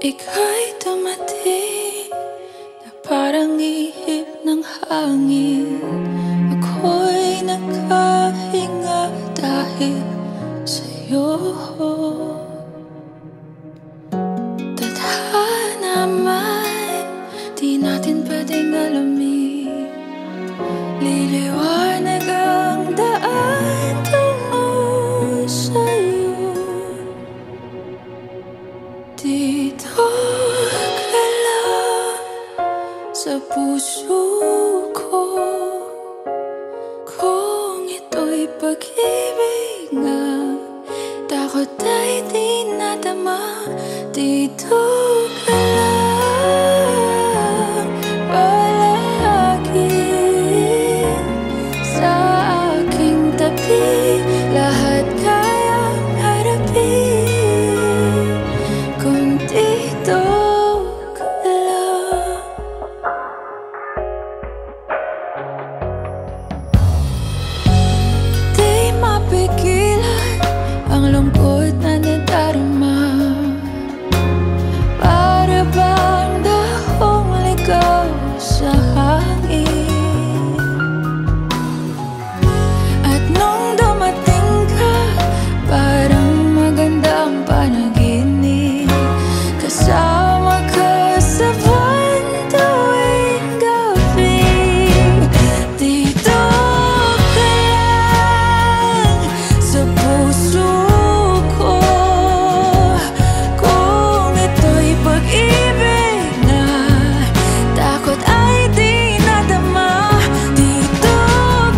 Ika'y dumating na parang ihip ng hangin. Ako'y nakahinga dahil sa'yo. Tadhana man, di natin pwedeng alamin. Liliwanag ang daan tungo sa'yo. Dito ka lang sa puso ko. Kung ito'y pag-ibig nga, takot ay di nadama. Dito ka lang palagi sa aking tabi. Lahat kayang harapin kung dito ka lang. Di mapigilan ang lungkot na nadarama. Para bang dahong ligaw sa hangin. At nung dumating ka, parang maganda ang panaginip. Kasama ka sa buwan tuwing gabi. Dito ka lang sa puso ko. Kung ito'y pag-ibig na, takot ay di nadama. Dito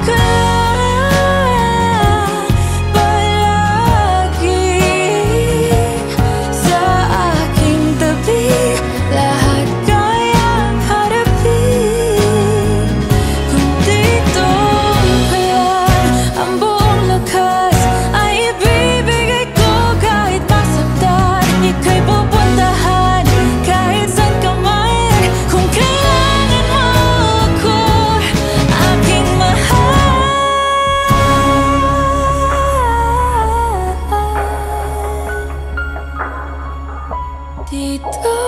ka lang palagi sa aking tabi. Lahat kayang harapin kung dito ka lang. Ang buong lakas ay ibibigay ko kahit masaktan. Ika'y pupuntahan kahit saan ka man. Kung kailangan mo ako, aking mahal. Dito